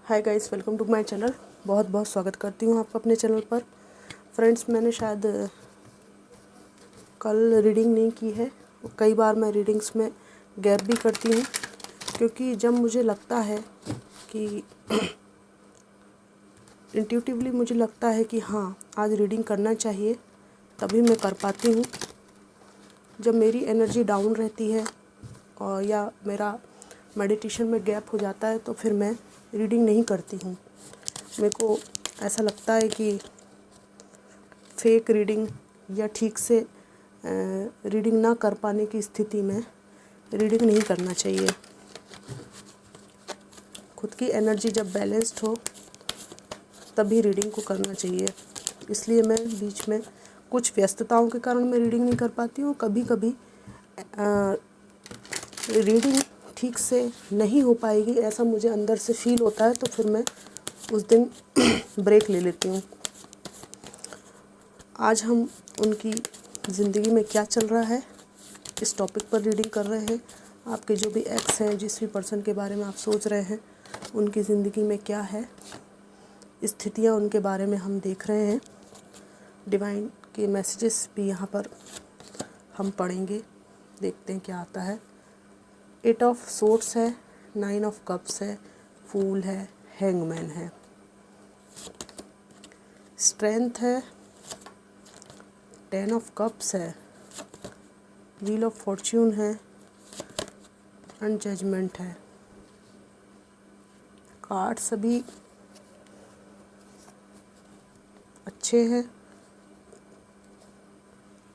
Hi guys, welcome to my channel. बहुत बहुत स्वागत करती हूँ आपका अपने चैनल पर। फ्रेंड्स, मैंने शायद कल रीडिंग नहीं की है। कई बार मैं रीडिंग्स में गैप भी करती हूँ, क्योंकि जब मुझे लगता है कि इंट्यूटिवली मुझे लगता है कि हाँ आज रीडिंग करना चाहिए, तभी मैं कर पाती हूँ। जब मेरी एनर्जी डाउन रहती है और या मेरा मेडिटेशन में गैप हो जाता है तो फिर मैं रीडिंग नहीं करती हूँ। मेरे को ऐसा लगता है कि फेक रीडिंग या ठीक से रीडिंग ना कर पाने की स्थिति में रीडिंग नहीं करना चाहिए। खुद की एनर्जी जब बैलेंस्ड हो तभी रीडिंग को करना चाहिए। इसलिए मैं बीच में कुछ व्यस्तताओं के कारण मैं रीडिंग नहीं कर पाती हूँ। कभी कभी रीडिंग ठीक से नहीं हो पाएगी ऐसा मुझे अंदर से फील होता है, तो फिर मैं उस दिन ब्रेक ले लेती हूँ। आज हम उनकी ज़िंदगी में क्या चल रहा है इस टॉपिक पर रीडिंग कर रहे हैं। आपके जो भी एक्स हैं, जिस भी पर्सन के बारे में आप सोच रहे हैं, उनकी ज़िंदगी में क्या है, स्थितियाँ उनके बारे में हम देख रहे हैं। डिवाइन के मैसेजेस भी यहाँ पर हम पढ़ेंगे, देखते हैं क्या आता है। 8 ऑफ सोर्ड्स है, 9 ऑफ कप्स है, फूल है, हैंगमैन है, स्ट्रेंथ है, 10 ऑफ कप्स है, व्हील ऑफ फॉर्च्यून है, एंड जजमेंट है। कार्ड सभी अच्छे हैं,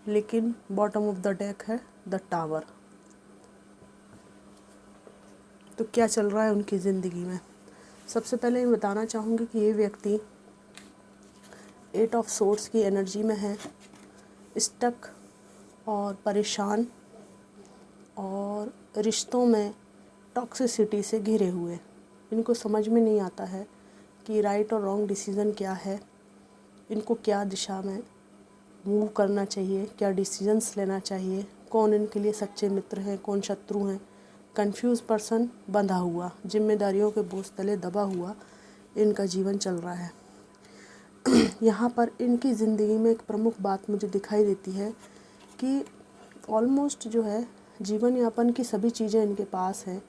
लेकिन बॉटम ऑफ द डेक है द टावर। तो क्या चल रहा है उनकी ज़िंदगी में? सबसे पहले मैं बताना चाहूँगी कि ये व्यक्ति 8 ऑफ सोर्ड्स की एनर्जी में है, स्टक और परेशान और रिश्तों में टॉक्सिसिटी से घिरे हुए। इनको समझ में नहीं आता है कि राइट और रॉन्ग डिसीज़न क्या है, इनको क्या दिशा में मूव करना चाहिए, क्या डिसीजंस लेना चाहिए, कौन इनके लिए सच्चे मित्र हैं, कौन शत्रु हैं। कंफ्यूज पर्सन, बंधा हुआ, जिम्मेदारियों के बोझ तले दबा हुआ इनका जीवन चल रहा है। यहाँ पर इनकी ज़िंदगी में एक प्रमुख बात मुझे दिखाई देती है कि ऑलमोस्ट जो है जीवन यापन की सभी चीज़ें इनके पास हैं,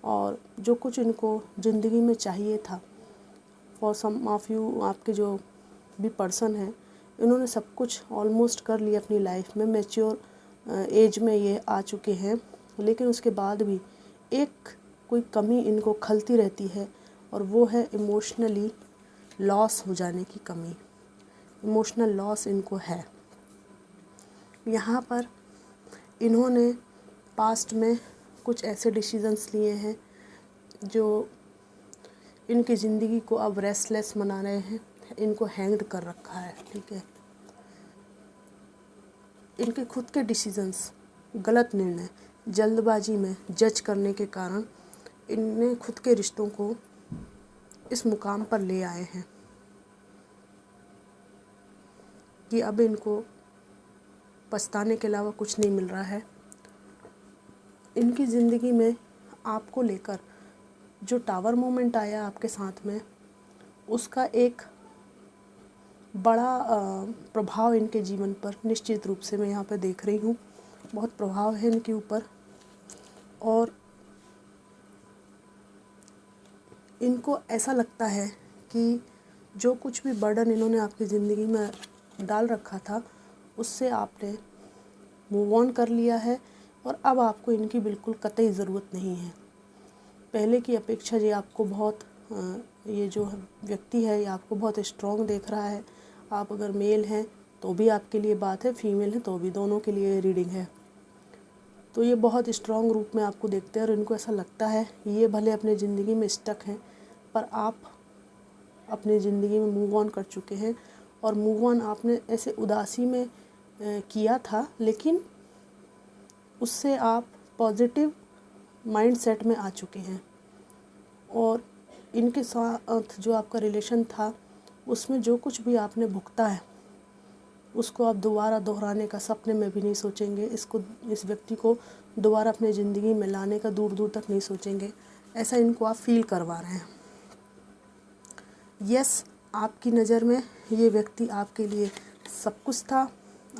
और जो कुछ इनको ज़िंदगी में चाहिए था, फॉर सम ऑफ यू, आपके जो भी पर्सन हैं, इन्होंने सब कुछ ऑलमोस्ट कर लिया अपनी लाइफ में। मैच्योर एज में ये आ चुके हैं, लेकिन उसके बाद भी एक कोई कमी इनको खलती रहती है, और वो है इमोशनली लॉस हो जाने की कमी। इमोशनल लॉस इनको है। यहाँ पर इन्होंने पास्ट में कुछ ऐसे डिसीजंस लिए हैं जो इनकी ज़िंदगी को अब रेस्टलेस बना रहे हैं, इनको हैंग्ड कर रखा है। ठीक है, इनके खुद के डिसीजंस, गलत निर्णय, जल्दबाजी में जज करने के कारण इनने खुद के रिश्तों को इस मुकाम पर ले आए हैं कि अब इनको पछताने के अलावा कुछ नहीं मिल रहा है। इनकी ज़िंदगी में आपको लेकर जो टावर मोमेंट आया आपके साथ में, उसका एक बड़ा प्रभाव इनके जीवन पर निश्चित रूप से मैं यहाँ पर देख रही हूँ। बहुत प्रभाव है इनके ऊपर, और इनको ऐसा लगता है कि जो कुछ भी बर्डन इन्होंने आपकी ज़िंदगी में डाल रखा था, उससे आपने मूव ऑन कर लिया है, और अब आपको इनकी बिल्कुल कतई ज़रूरत नहीं है। पहले की अपेक्षा ये आपको बहुत ये जो व्यक्ति है ये आपको बहुत स्ट्रॉन्ग देख रहा है। आप अगर मेल हैं तो भी आपके लिए बात है, फीमेल हैं तो भी, दोनों के लिए रीडिंग है। तो ये बहुत स्ट्रॉन्ग रूप में आपको देखते हैं, और इनको ऐसा लगता है ये भले अपने ज़िंदगी में स्टक हैं, पर आप अपनी ज़िंदगी में मूव ऑन कर चुके हैं। और मूव ऑन आपने ऐसे उदासी में किया था, लेकिन उससे आप पॉजिटिव माइंड सेट में आ चुके हैं, और इनके साथ जो आपका रिलेशन था उसमें जो कुछ भी आपने भुगता है उसको आप दोबारा दोहराने का सपने में भी नहीं सोचेंगे। इस व्यक्ति को दोबारा अपने ज़िंदगी में लाने का दूर दूर तक नहीं सोचेंगे। ऐसा इनको आप फील करवा रहे हैं। यस, आपकी नज़र में ये व्यक्ति आपके लिए सब कुछ था,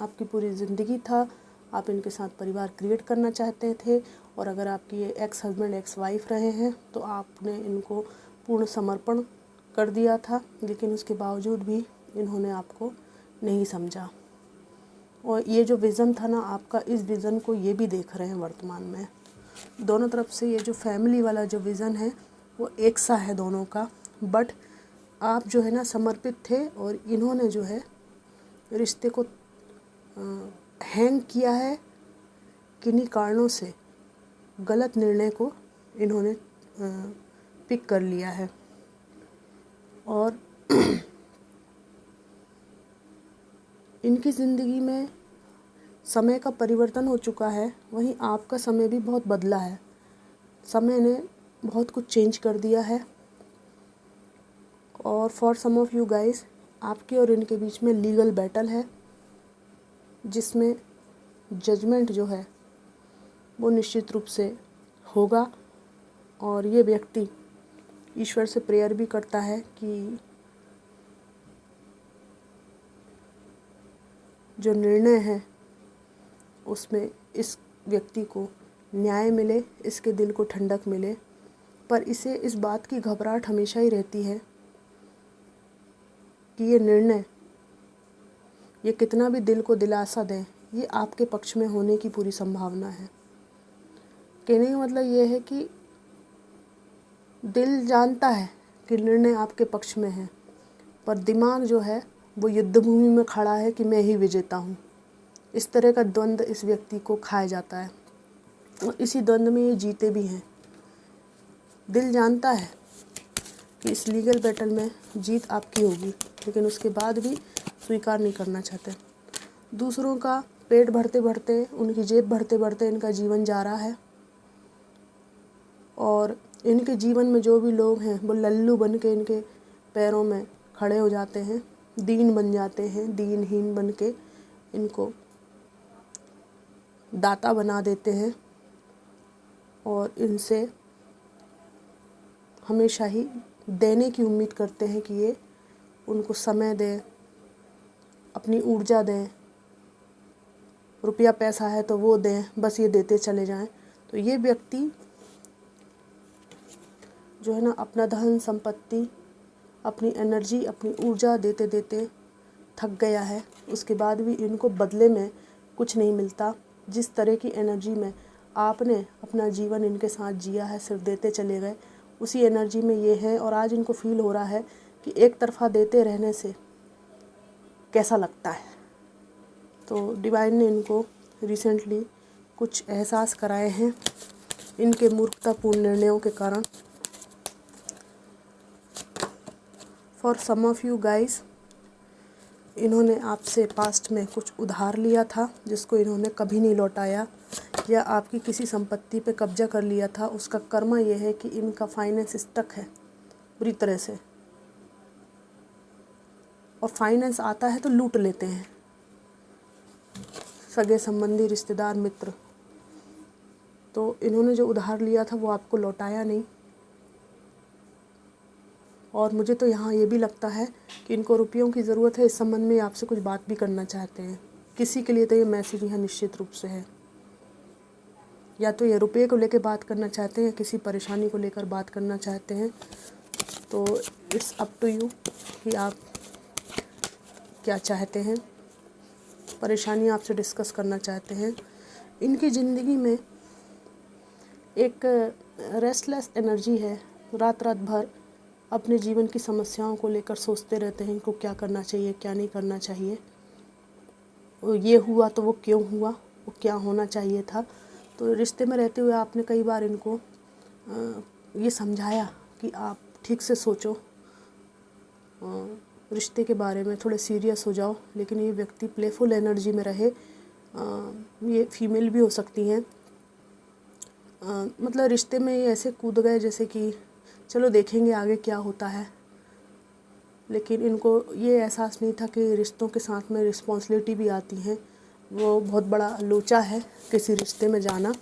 आपकी पूरी ज़िंदगी था, आप इनके साथ परिवार क्रिएट करना चाहते थे। और अगर आपकी ये एक्स हस्बैंड एक्स वाइफ रहे हैं तो आपने इनको पूर्ण समर्पण कर दिया था, लेकिन उसके बावजूद भी इन्होंने आपको नहीं समझा। और ये जो विज़न था ना आपका, इस विज़न को ये भी देख रहे हैं वर्तमान में। दोनों तरफ से ये जो फैमिली वाला जो विज़न है वो एक सा है दोनों का, बट आप जो है ना समर्पित थे और इन्होंने जो है रिश्ते को हैंग किया है। किन्हीं कारणों से गलत निर्णय को इन्होंने पिक कर लिया है। और इनकी ज़िंदगी में समय का परिवर्तन हो चुका है, वहीं आपका समय भी बहुत बदला है। समय ने बहुत कुछ चेंज कर दिया है। और for some of you guys, आपके और इनके बीच में लीगल बैटल है, जिसमें जजमेंट जो है वो निश्चित रूप से होगा। और ये व्यक्ति ईश्वर से प्रेयर भी करता है कि जो निर्णय है उसमें इस व्यक्ति को न्याय मिले, इसके दिल को ठंडक मिले। पर इसे इस बात की घबराहट हमेशा ही रहती है कि ये निर्णय, ये कितना भी दिल को दिलासा दें, ये आपके पक्ष में होने की पूरी संभावना है। कहने का मतलब ये है कि दिल जानता है कि निर्णय आपके पक्ष में है, पर दिमाग जो है वो युद्ध भूमि में खड़ा है कि मैं ही विजेता हूँ। इस तरह का द्वंद्व इस व्यक्ति को खाया जाता है और इसी द्वंद्व में ये जीते भी हैं। दिल जानता है कि इस लीगल बैटल में जीत आपकी होगी, लेकिन उसके बाद भी स्वीकार नहीं करना चाहते। दूसरों का पेट भरते भरते, उनकी जेब भरते भरते इनका जीवन जा रहा है। और इनके जीवन में जो भी लोग हैं वो लल्लू बन के इनके पैरों में खड़े हो जाते हैं, दीन बन जाते हैं, दीनहीन बन के इनको दाता बना देते हैं और इनसे हमेशा ही देने की उम्मीद करते हैं कि ये उनको समय दें, अपनी ऊर्जा दें, रुपया पैसा है तो वो दें, बस ये देते चले जाएं। तो ये व्यक्ति जो है ना अपना धन संपत्ति, अपनी एनर्जी, अपनी ऊर्जा देते देते थक गया है। उसके बाद भी इनको बदले में कुछ नहीं मिलता। जिस तरह की एनर्जी में आपने अपना जीवन इनके साथ जिया है, सिर्फ देते चले गए, उसी एनर्जी में ये है। और आज इनको फील हो रहा है कि एक तरफा देते रहने से कैसा लगता है। तो डिवाइन ने इनको रिसेंटली कुछ एहसास कराए हैं इनके मूर्खतापूर्ण निर्णयों के कारण। For some of you guys, इन्होंने आपसे पास्ट में कुछ उधार लिया था जिसको इन्होंने कभी नहीं लौटाया, या आपकी किसी संपत्ति पे कब्जा कर लिया था। उसका कर्मा ये है कि इनका फाइनेंस स्टक है बुरी तरह से, और फाइनेंस आता है तो लूट लेते हैं सगे संबंधी, रिश्तेदार, मित्र। तो इन्होंने जो उधार लिया था वो आपको लौटाया नहीं। और मुझे तो यहाँ ये भी लगता है कि इनको रुपयों की ज़रूरत है। इस संबंध में आपसे कुछ बात भी करना चाहते हैं। किसी के लिए तो ये मैसेज यहाँ निश्चित रूप से है। या तो ये रुपये को लेकर बात करना चाहते हैं या किसी परेशानी को लेकर बात करना चाहते हैं। तो इट्स अप टू यू कि आप क्या चाहते हैं, परेशानी आपसे डिस्कस करना चाहते हैं। इनकी ज़िंदगी में एक रेस्टलेस एनर्जी है। रात रात भर अपने जीवन की समस्याओं को लेकर सोचते रहते हैं, इनको क्या करना चाहिए, क्या नहीं करना चाहिए, ये हुआ तो वो क्यों हुआ, वो क्या होना चाहिए था। तो रिश्ते में रहते हुए आपने कई बार इनको ये समझाया कि आप ठीक से सोचो, रिश्ते के बारे में थोड़े सीरियस हो जाओ, लेकिन ये व्यक्ति प्लेफुल एनर्जी में रहे। ये फीमेल भी हो सकती हैं। मतलब रिश्ते में ये ऐसे कूद गए जैसे कि चलो देखेंगे आगे क्या होता है। लेकिन इनको ये एहसास नहीं था कि रिश्तों के साथ में रिस्पॉन्सिबिलिटी भी आती है। वो बहुत बड़ा लोचा है किसी रिश्ते में जाना,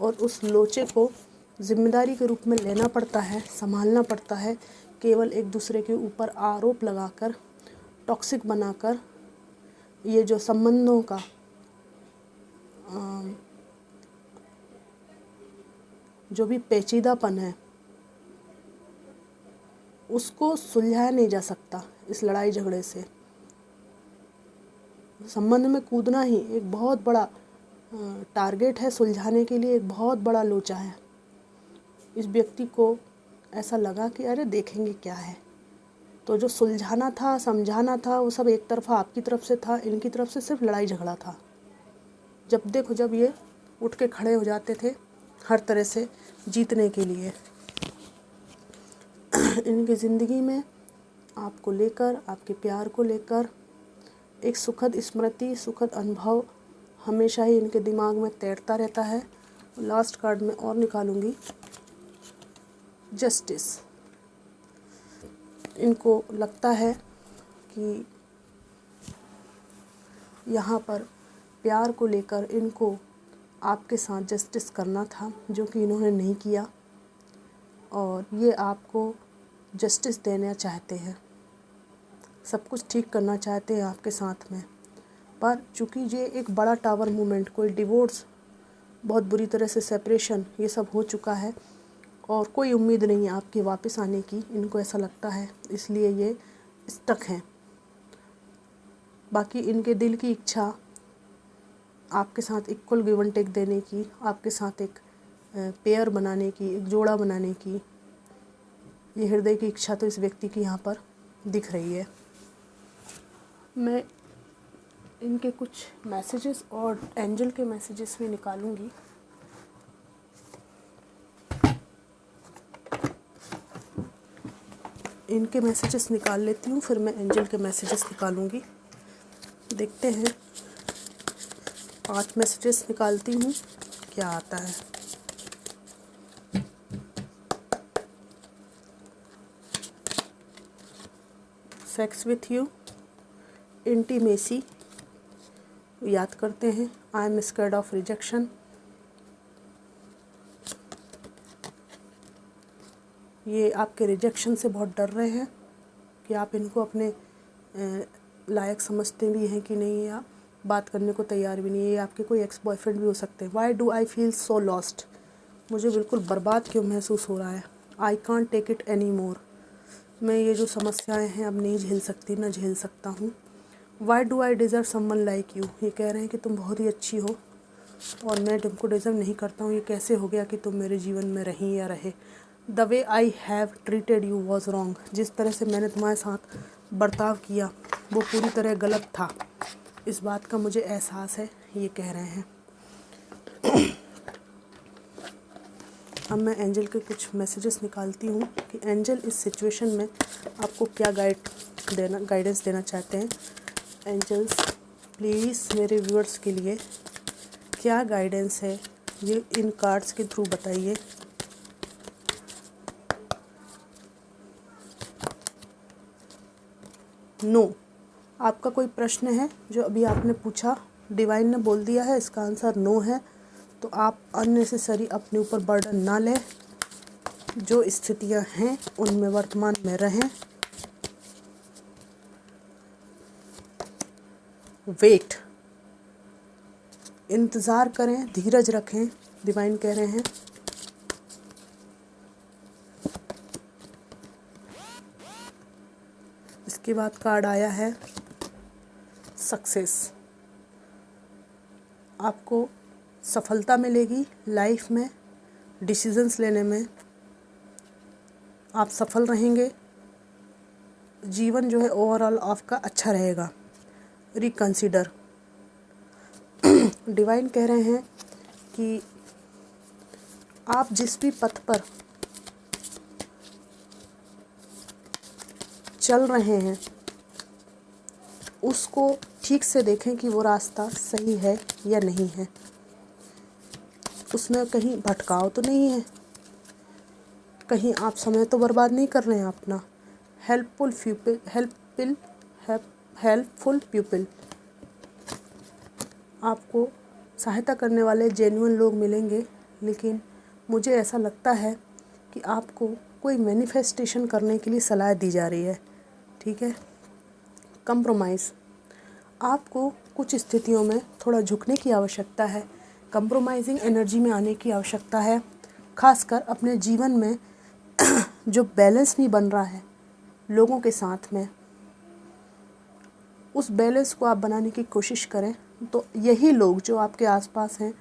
और उस लोचे को ज़िम्मेदारी के रूप में लेना पड़ता है, संभालना पड़ता है। केवल एक दूसरे के ऊपर आरोप लगाकर, टॉक्सिक बनाकर, ये जो संबंधों का जो भी पेचीदापन है उसको सुलझाया नहीं जा सकता। इस लड़ाई झगड़े से संबंध में कूदना ही एक बहुत बड़ा टारगेट है, सुलझाने के लिए एक बहुत बड़ा लोचा है। इस व्यक्ति को ऐसा लगा कि अरे देखेंगे क्या है, तो जो सुलझाना था, समझाना था, वो सब एक तरफा आपकी तरफ से था, इनकी तरफ से सिर्फ लड़ाई झगड़ा था। जब देखो जब ये उठ के खड़े हो जाते थे हर तरह से जीतने के लिए। इनकी ज़िंदगी में आपको लेकर, आपके प्यार को लेकर एक सुखद स्मृति, सुखद अनुभव हमेशा ही इनके दिमाग में तैरता रहता है। लास्ट कार्ड में और निकालूंगी, जस्टिस। इनको लगता है कि यहाँ पर प्यार को लेकर इनको आपके साथ जस्टिस करना था, जो कि इन्होंने नहीं किया, और ये आपको जस्टिस देना चाहते हैं, सब कुछ ठीक करना चाहते हैं आपके साथ में। पर चूँकि ये एक बड़ा टावर मूवमेंट, कोई डिवोर्स, बहुत बुरी तरह से सेपरेशन, ये सब हो चुका है और कोई उम्मीद नहीं है आपके वापस आने की, इनको ऐसा लगता है, इसलिए ये स्टक हैं। बाकी इनके दिल की इच्छा आपके साथ इक्वल गिव एंड टेक देने की, आपके साथ एक पेयर बनाने की, एक जोड़ा बनाने की, ये हृदय की इच्छा तो इस व्यक्ति की यहाँ पर दिख रही है। मैं इनके कुछ मैसेजेस और एंजल के मैसेजेस भी निकालूंगी। इनके मैसेजेस निकाल लेती हूँ, फिर मैं एंजल के मैसेजेस निकालूंगी। देखते हैं, 5 मैसेजेस निकालती हूँ, क्या आता है। सेक्स विथ यू, इंटीमेसी, याद करते हैं। I am scared of rejection, ये आपके रिजेक्शन से बहुत डर रहे हैं कि आप इनको अपने लायक समझते भी हैं कि नहीं, या बात करने को तैयार भी नहीं है। ये आपके कोई एक्स बॉयफ्रेंड भी हो सकते हैं। Why do I feel so lost, मुझे बिल्कुल बर्बाद क्यों महसूस हो रहा है। I can't take it any more, मैं ये जो समस्याएं हैं अब नहीं झेल सकती, ना झेल सकता हूँ। Y do I deserve someone like you, ये कह रहे हैं कि तुम बहुत ही अच्छी हो और मैं तुमको डिज़र्व नहीं करता हूँ। ये कैसे हो गया कि तुम मेरे जीवन में रही या रहे। The way I have treated you was wrong, जिस तरह से मैंने तुम्हारे साथ बर्ताव किया वो पूरी तरह गलत था, इस बात का मुझे एहसास है, ये कह रहे हैं। अब मैं एंजल के कुछ मैसेजेस निकालती हूँ कि एंजल इस सिचुएशन में आपको क्या गाइडेंस देना चाहते हैं। एंजल्स प्लीज़ मेरे व्यूअर्स के लिए क्या गाइडेंस है, ये इन कार्ड्स के थ्रू बताइए। नो, आपका कोई प्रश्न है जो अभी आपने पूछा, डिवाइन ने बोल दिया है इसका आंसर नो है, तो आप अननेसेसरी अपने ऊपर बर्डन ना लें। जो स्थितियां हैं उनमें वर्तमान में रहें। वेट, इंतज़ार करें, धीरज रखें, डिवाइन कह रहे हैं। इसके बाद कार्ड आया है सक्सेस। आपको सफलता मिलेगी लाइफ में, डिसीजंस लेने में आप सफल रहेंगे। जीवन जो है ओवरऑल आपका अच्छा रहेगा। रिकंसिडर, डिवाइन कह रहे हैं कि आप जिस भी पथ पर चल रहे हैं उसको ठीक से देखें कि वो रास्ता सही है या नहीं है, उसमें कहीं भटकाव तो नहीं है, कहीं आप समय तो बर्बाद नहीं कर रहे हैं अपना। हेल्पफुल पीपल, आपको सहायता करने वाले जेन्युइन लोग मिलेंगे, लेकिन मुझे ऐसा लगता है कि आपको आपको एक मैनिफेस्टेशन करने के लिए सलाह दी जा रही है, ठीक है। कंप्रोमाइज़, आपको कुछ स्थितियों में थोड़ा झुकने की आवश्यकता है, कंप्रोमाइजिंग एनर्जी में आने की आवश्यकता है। खासकर अपने जीवन में जो बैलेंस नहीं बन रहा है लोगों के साथ में, उस बैलेंस को आप बनाने की कोशिश करें, तो यही लोग जो आपके आसपास हैं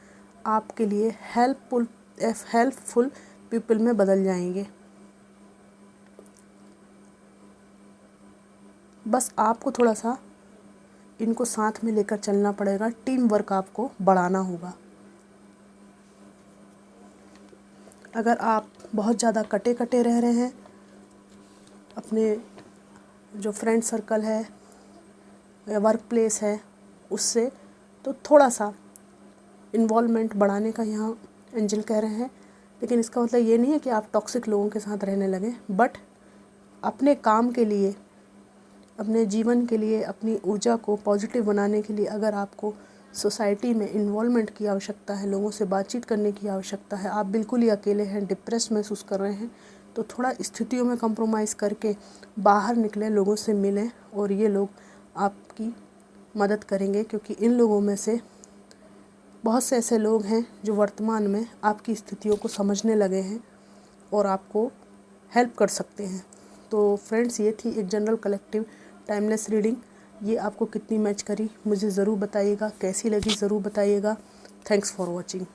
आपके लिए हेल्पफुल पीपल में बदल जाएंगे। बस आपको थोड़ा सा इनको साथ में लेकर चलना पड़ेगा, टीम वर्क आपको बढ़ाना होगा। अगर आप बहुत ज़्यादा कटे कटे रह रहे हैं अपने जो फ्रेंड सर्कल है या वर्क प्लेस है उससे, तो थोड़ा सा इन्वॉल्वमेंट बढ़ाने का यहाँ एंजल कह रहे हैं। लेकिन इसका मतलब ये नहीं है कि आप टॉक्सिक लोगों के साथ रहने लगें, बट अपने काम के लिए, अपने जीवन के लिए, अपनी ऊर्जा को पॉजिटिव बनाने के लिए अगर आपको सोसाइटी में इन्वॉल्वमेंट की आवश्यकता है, लोगों से बातचीत करने की आवश्यकता है, आप बिल्कुल ही अकेले हैं, डिप्रेस महसूस कर रहे हैं, तो थोड़ा स्थितियों में कंप्रोमाइज़ करके बाहर निकलें, लोगों से मिलें, और ये लोग आपकी मदद करेंगे। क्योंकि इन लोगों में से बहुत से ऐसे लोग हैं जो वर्तमान में आपकी स्थितियों को समझने लगे हैं और आपको हेल्प कर सकते हैं। तो फ्रेंड्स, ये थी एक जनरल कलेक्टिव टाइमलेस रीडिंग। ये आपको कितनी मैच करी मुझे ज़रूर बताइएगा, कैसी लगी ज़रूर बताइएगा। Thanks for watching.